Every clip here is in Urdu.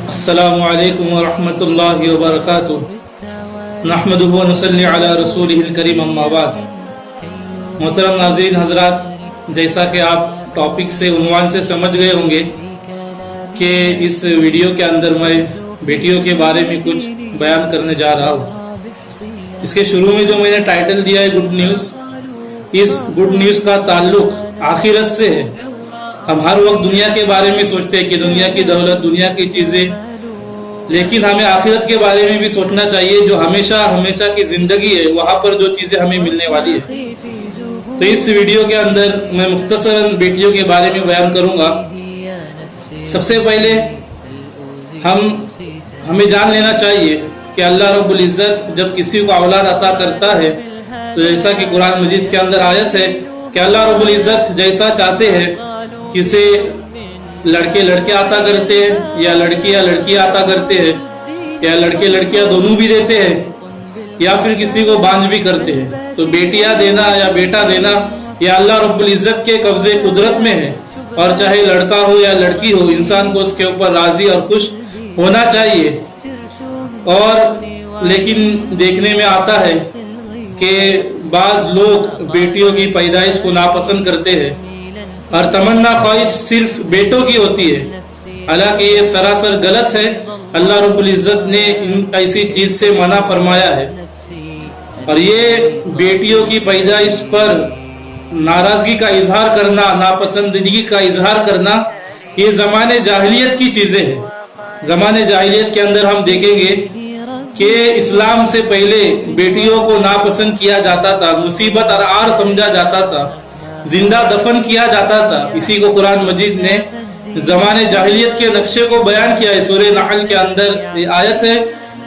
السلام علیکم ورحمۃ اللہ وبرکاتہ نحمدہ ونصلی علی رسولہ الکریم اما بعد۔ محترم ناظرین حضرات، جیسا کہ آپ ٹاپک سے عنوان سے سمجھ گئے ہوں گے کہ اس ویڈیو کے اندر میں بیٹیوں کے بارے میں کچھ بیان کرنے جا رہا ہوں۔ اس کے شروع میں جو میں نے ٹائٹل دیا ہے گڈ نیوز، اس گڈ نیوز کا تعلق آخرت سے ہے۔ ہم ہر وقت دنیا کے بارے میں سوچتے ہیں کہ دنیا کی دولت، دنیا کی چیزیں، لیکن ہمیں آخرت کے بارے میں بھی سوچنا چاہیے، جو ہمیشہ کی زندگی ہے، وہاں پر جو چیزیں ہمیں ملنے والی ہے۔ تو اس ویڈیو کے اندر میں مختصراً بیٹیوں کے بارے میں بیان کروں گا۔ سب سے پہلے ہمیں جان لینا چاہیے کہ اللہ رب العزت جب کسی کو اولاد عطا کرتا ہے تو جیسا کہ قرآن مجید کے اندر آیت ہے کہ اللہ رب العزت جیسا چاہتے ہیں، کسی لڑکے عطا کرتے ہیں یا لڑکیاں عطا کرتے ہیں، یا لڑکیاں دونوں بھی دیتے ہیں، یا پھر کسی کو بانجھ بھی کرتے ہیں۔ تو بیٹیاں دینا یا بیٹا دینا یہ اللہ رب العزت کے قبضے قدرت میں ہے، اور چاہے لڑکا ہو یا لڑکی ہو، انسان کو اس کے اوپر راضی اور خوش ہونا چاہیے۔ اور لیکن دیکھنے میں آتا ہے کہ بعض لوگ بیٹیوں کی پیدائش کو ناپسند کرتے ہیں اور تمنا خواہش صرف بیٹوں کی ہوتی ہے، حالانکہ یہ سراسر غلط ہے۔ اللہ رب العزت نے ایسی چیز سے منع فرمایا ہے، اور یہ بیٹیوں کی پیدائش پر ناراضگی کا اظہار کرنا، ناپسندگی کا اظہار کرنا، یہ زمانے جاہلیت کی چیزیں ہیں۔ زمانے جاہلیت کے اندر ہم دیکھیں گے کہ اسلام سے پہلے بیٹیوں کو ناپسند کیا جاتا تھا، مصیبت اور عار سمجھا جاتا تھا، زندہ دفن کیا جاتا تھا۔ اسی کو قرآن مجید نے زمانے جاہلیت کے نقشے کو بیان کیا ہے۔ سورہ نحل کے اندر یہ آیت ہے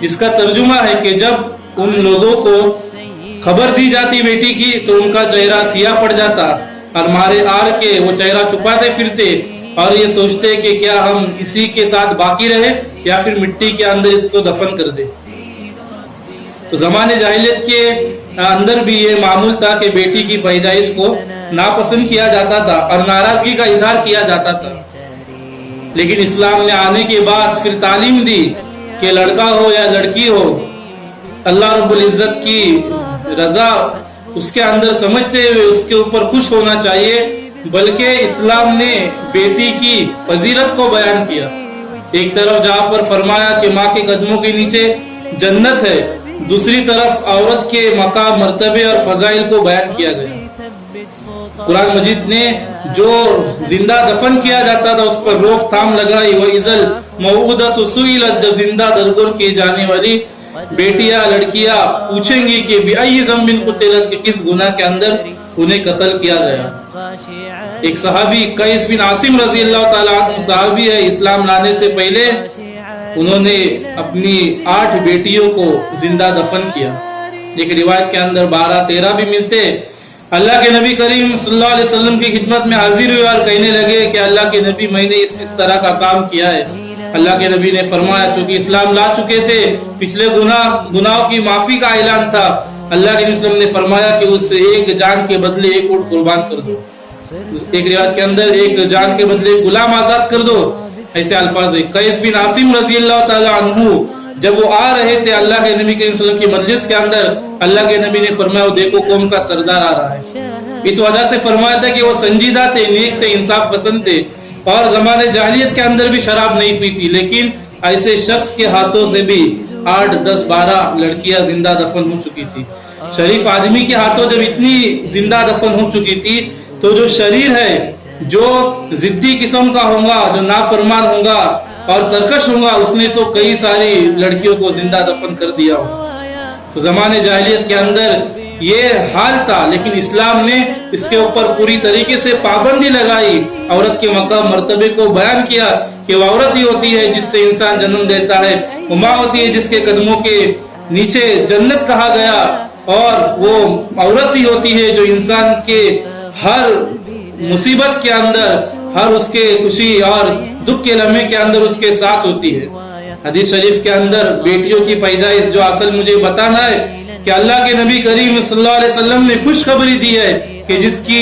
جس کا ترجمہ ہے کہ جب ان لوگوں کو خبر دی جاتی بیٹی کی تو ان کا چہرہ سیاہ پڑ جاتا، اور مارے آر کے وہ چہرہ چھپاتے پھرتے اور یہ سوچتے کہ کیا ہم اسی کے ساتھ باقی رہے یا پھر مٹی کے اندر اس کو دفن کر دے۔ تو زمانے جاہلیت کے اندر بھی یہ معمول تھا کہ بیٹی کی پیدائش کو ناپسند کیا جاتا تھا اور ناراضگی کا اظہار کیا جاتا تھا۔ لیکن اسلام نے آنے کے بعد پھر تعلیم دی کہ لڑکا ہو یا لڑکی ہو، اللہ رب العزت کی رضا اس کے اندر سمجھتے ہوئے اس کے اوپر خوش ہونا چاہیے، بلکہ اسلام نے بیٹی کی فضیلت کو بیان کیا۔ ایک طرف جہاں پر فرمایا کہ ماں کے قدموں کے نیچے جنت ہے، دوسری طرف عورت کے مقام، مرتبے اور فضائل کو بیان کیا گیا۔ قرآن مجید نے جو زندہ دفن کیا جاتا تھا اس پر روک تھام لگائی۔ وَإِذَا الْمَوْءُودَةُ سُئِلَتْ، جب زندہ درگور کی جانے والی بیٹیاں، لڑکیاں پوچھیں گی کہ بِأَيِّ ذَنبٍ قُتِلَتْ، کہ کس گناہ کے اندر انہیں قتل کیا گیا۔ ایک صحابی قیس بن عاصم رضی اللہ تعالیٰ عنہ صحابی ہے، اسلام لانے سے پہلے انہوں نے اپنی 8 بیٹیوں کو زندہ دفن کیا۔ ایک روایت کے اندر 12-13 بھی ملتے۔ اللہ کے نبی کریم صلی اللہ علیہ وسلم کی خدمت میں حاضر ہوئے اور کہنے لگے کہ اللہ کے نبی، میں نے اس طرح کا کام کیا ہے۔ اللہ کے نبی نے فرمایا، چونکہ اسلام لا چکے تھے، پچھلے گناہوں کی معافی کا اعلان تھا، اللہ کے وسلم نے فرمایا کہ اس ایک جان کے بدلے ایک اونٹ قربان کر دو۔ ایک روایت کے اندر ایک جان کے بدلے غلام آزاد کر دو، ایسے الفاظ ہے۔ قیس بن عاصم رضی اللہ تعالی عنہ جب وہ آ رہے تھے اللہ کے نبی کریم صلی اللہ علیہ وسلم کی مجلس کے اندر، اللہ کے نبی نے فرمایا، دیکھو قوم کا سردار آ رہا ہے۔ اس وجہ سے فرمایا تھا کہ وہ سنجیدہ تھے، نیک تھے، انصاف پسند تھے، اور زمانے جاہلیت کے اندر بھی شراب نہیں پیتی، لیکن ایسے شخص کے ہاتھوں سے بھی 8, 10, 12 لڑکیاں زندہ دفن ہو چکی تھی۔ شریف آدمی کے ہاتھوں جب اتنی زندہ دفن ہو چکی تھی تو جو شریر ہے، جو ضدی قسم کا ہوگا، جو نافرمان ہوگا اور سرکش ہوگا، اس نے تو کئی ساری لڑکیوں کو زندہ دفن کر دیا ہو۔ تو زمانے جاہلیت کے اندر یہ حال تھا، لیکن اسلام نے اس کے اوپر پوری طریقے سے پابندی لگائی، عورت کے مقام مرتبے کو بیان کیا کہ وہ عورت ہی ہوتی ہے جس سے انسان جنم دیتا ہے، وہ ماں ہوتی ہے جس کے قدموں کے نیچے جنت کہا گیا، اور وہ عورت ہی ہوتی ہے جو انسان کے ہر مصیبت کے اندر، ہر اس کے خوشی اور دکھ کے لمحے کے اندر اس کے ساتھ ہوتی ہے۔ حدیث شریف کے اندر بیٹیوں کی پیدائش جو اصل مجھے بتانا ہے کہ اللہ کے نبی کریم صلی اللہ علیہ وسلم نے خوشخبری دی ہے کہ جس کی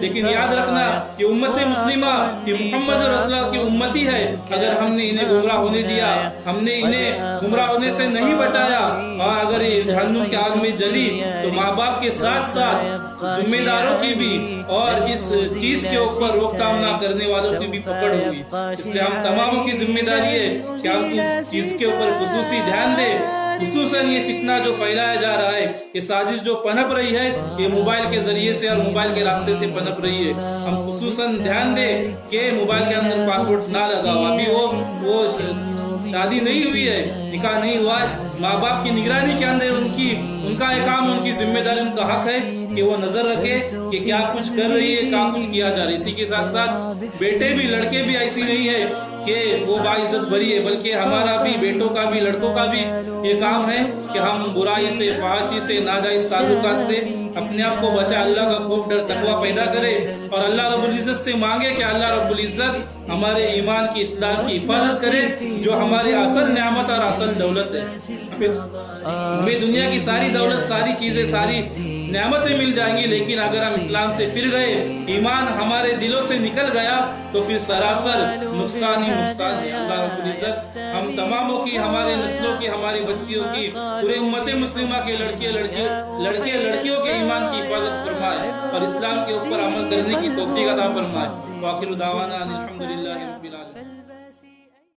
لیکن یاد رکھنا یہ امت مسلمہ یہ محمد رسول اللہ کی امتی ہے. اگر ہم نے انہیں گمراہ ہونے دیا, ہم نے انہیں گمراہ ہونے سے نہیں بچایا, اور اگر یہ جہنم کی آگ میں جلی تو ماں باپ کے ساتھ ساتھ ذمہ داروں کی بھی اور اس چیز کے اوپر روکتھام نہ کرنے والوں کی بھی پکڑ ہوگی. اس لیے ہم تماموں کی ذمہ داری ہے کہ ہم اس چیز کے اوپر خصوصی دھیان دیں. خصوصاً یہ فتنہ جو پھیلایا جا رہا ہے, یہ سازش جو پنپ رہی ہے, یہ موبائل کے ذریعے سے اور موبائل کے راستے سے پنپ رہی ہے. ہم خصوصاً دھیان دیں کہ موبائل کے اندر پاسورڈ نہ لگاؤ. ابھی وہ شادی نہیں ہوئی ہے, نکاح نہیں ہوا ہے, ماں باپ کی نگرانی کے اندر ان کا کام, ان کی ذمہ داری, ان کا حق ہے کہ وہ نظر رکھے کہ کیا کچھ کر رہی ہے, کیا کچھ کیا جا رہا ہے. اسی کے ساتھ ساتھ بیٹے بھی, لڑکے بھی ایسی نہیں ہے کہ وہ باعزت بری ہے, بلکہ ہمارا بھی, بیٹوں کا بھی, لڑکوں کا بھی یہ کام ہے کہ ہم برائی سے, فحاشی سے, ناجائز تعلقات سے اپنے آپ کو بچا, اللہ کا خوف, ڈر, تقوی پیدا کرے اور اللہ رب العزت سے مانگے کہ اللہ رب العزت ہمارے ایمان کی, اسلام کی حفاظت کرے جو ہماری اصل نعمت اور اصل دولت ہے. ہمیں دنیا کی ساری دولت, ساری چیزیں, ساری نعمتیں مل جائیں گی, لیکن اگر ہم اسلام سے پھر گئے, ایمان ہمارے دلوں سے نکل گیا تو پھر سراسر نقصان ہی نقصان ہے. اللہ رب العزت ہم تماموں کی, ہمارے نسلوں کی, ہماری بچیوں کی, پورے امت مسلمہ کے لڑکے لڑکیوں کے ایمان کی حفاظت فرمائے اور اسلام کے اوپر عمل کرنے کی توفیق عطا فرمائے. وآخر دعوانا الحمدللہ رب العالمین.